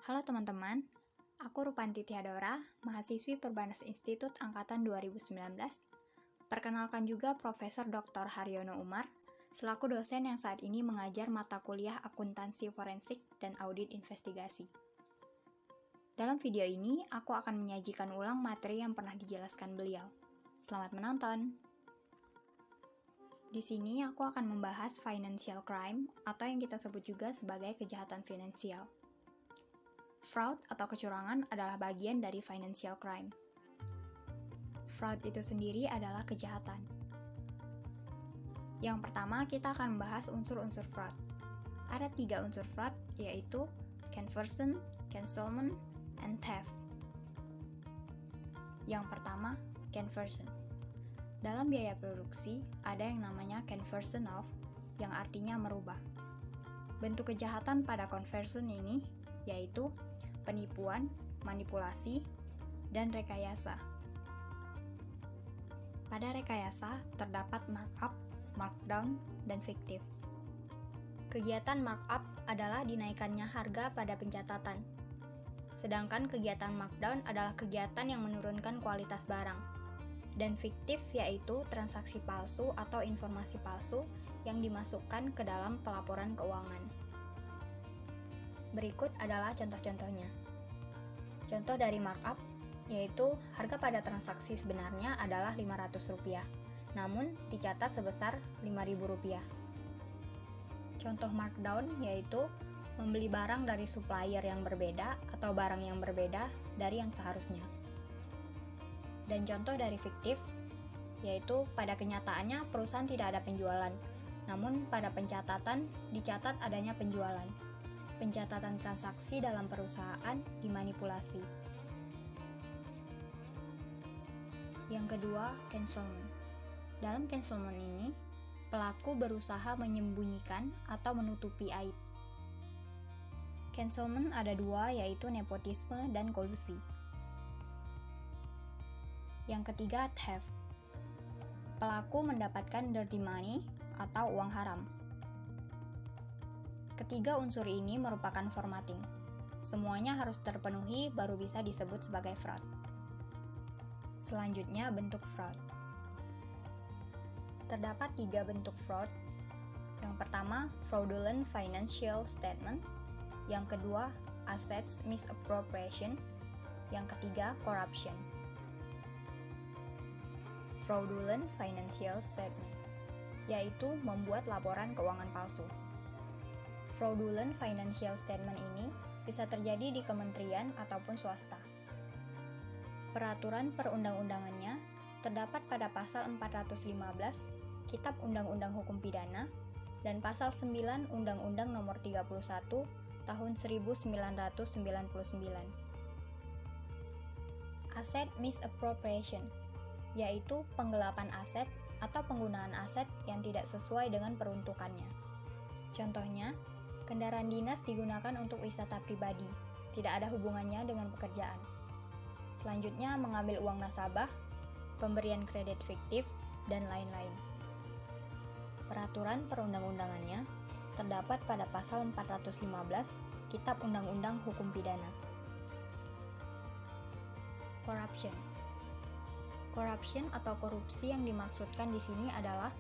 Halo teman-teman, aku Rupanti Tiadora, mahasiswi Perbanas Institut Angkatan 2019. Perkenalkan juga Profesor Dr. Haryono Umar, selaku dosen yang saat ini mengajar mata kuliah akuntansi forensik dan audit investigasi. Dalam video ini, aku akan menyajikan ulang materi yang pernah dijelaskan beliau. Selamat menonton! Di sini aku akan membahas financial crime atau yang kita sebut juga sebagai kejahatan finansial. Fraud atau kecurangan adalah bagian dari financial crime. Fraud itu sendiri adalah kejahatan. Yang pertama, kita akan membahas unsur-unsur fraud. Ada 3 unsur fraud, yaitu conversion, concealment, and theft. Yang pertama, conversion. Dalam biaya produksi, ada yang namanya conversion of, yang artinya merubah. Bentuk kejahatan pada conversion ini yaitu penipuan, manipulasi, dan rekayasa. Pada rekayasa, terdapat markup, markdown, dan fiktif. Kegiatan markup adalah dinaikannya harga pada pencatatan, sedangkan kegiatan markdown adalah kegiatan yang menurunkan kualitas barang. Dan fiktif yaitu transaksi palsu atau informasi palsu yang dimasukkan ke dalam pelaporan keuangan. Berikut adalah contoh-contohnya. Contoh dari markup yaitu harga pada transaksi sebenarnya adalah Rp500, namun dicatat sebesar Rp5.000. Contoh markdown yaitu membeli barang dari supplier yang berbeda atau barang yang berbeda dari yang seharusnya. Dan contoh dari fiktif, yaitu pada kenyataannya perusahaan tidak ada penjualan, namun pada pencatatan dicatat adanya penjualan. Pencatatan transaksi dalam perusahaan dimanipulasi. Yang kedua, concealment. Dalam concealment ini, pelaku berusaha menyembunyikan atau menutupi aib. Concealment ada 2, yaitu nepotisme dan kolusi. Yang ketiga, theft. Pelaku mendapatkan dirty money atau uang haram. Ketiga unsur ini merupakan formatting. Semuanya harus terpenuhi baru bisa disebut sebagai fraud. Selanjutnya, bentuk fraud. Terdapat 3 bentuk fraud. Yang pertama, fraudulent financial statement. Yang kedua, assets misappropriation. Yang ketiga, corruption. Fraudulent financial statement, yaitu membuat laporan keuangan palsu. Fraudulent financial statement ini bisa terjadi di kementerian ataupun swasta. Peraturan perundang-undangannya terdapat pada pasal 415 Kitab Undang-Undang Hukum Pidana dan pasal 9 Undang-Undang Nomor 31 Tahun 1999. Asset misappropriation, yaitu penggelapan aset atau penggunaan aset yang tidak sesuai dengan peruntukannya. Contohnya, kendaraan dinas digunakan untuk wisata pribadi, tidak ada hubungannya dengan pekerjaan. Selanjutnya, mengambil uang nasabah, pemberian kredit fiktif, dan lain-lain. Peraturan perundang-undangannya terdapat pada pasal 415 Kitab Undang-Undang Hukum Pidana. Corruption. Corruption atau korupsi yang dimaksudkan di sini adalah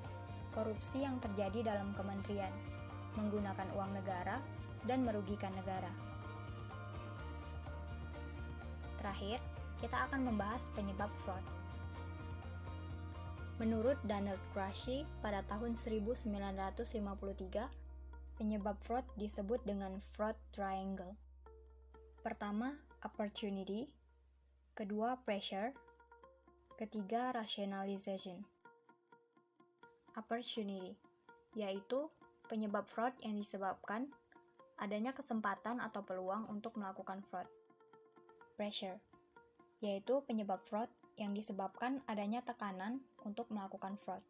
korupsi yang terjadi dalam kementerian, menggunakan uang negara dan merugikan negara. Terakhir, kita akan membahas penyebab fraud. Menurut Donald Krashe pada tahun 1953, penyebab fraud disebut dengan fraud triangle. Pertama, opportunity, kedua, pressure, ketiga, rationalization. Opportunity, yaitu penyebab fraud yang disebabkan adanya kesempatan atau peluang untuk melakukan fraud. Pressure, yaitu penyebab fraud yang disebabkan adanya tekanan untuk melakukan fraud.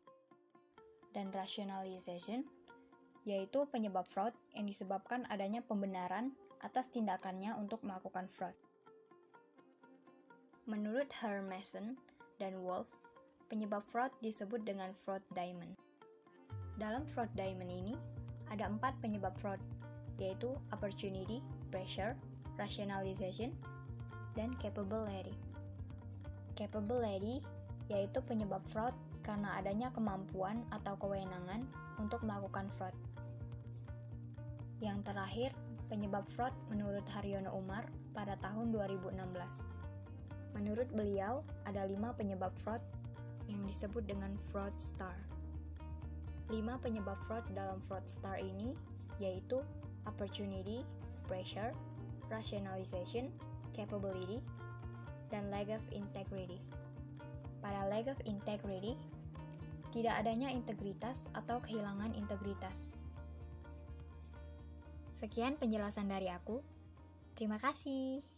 Dan rationalization, yaitu penyebab fraud yang disebabkan adanya pembenaran atas tindakannya untuk melakukan fraud. Menurut Hermansen dan Wolf, penyebab fraud disebut dengan fraud diamond. Dalam fraud diamond ini, ada 4 penyebab fraud, yaitu opportunity, pressure, rationalization, dan capability. Capability yaitu penyebab fraud karena adanya kemampuan atau kewenangan untuk melakukan fraud. Yang terakhir, penyebab fraud menurut Haryono Umar pada tahun 2016. Menurut beliau, ada 5 penyebab fraud yang disebut dengan fraudster. 5 penyebab fraud dalam fraudster ini yaitu opportunity, pressure, rationalization, capability, dan lack of integrity. Pada lack of integrity, tidak adanya integritas atau kehilangan integritas. Sekian penjelasan dari aku. Terima kasih.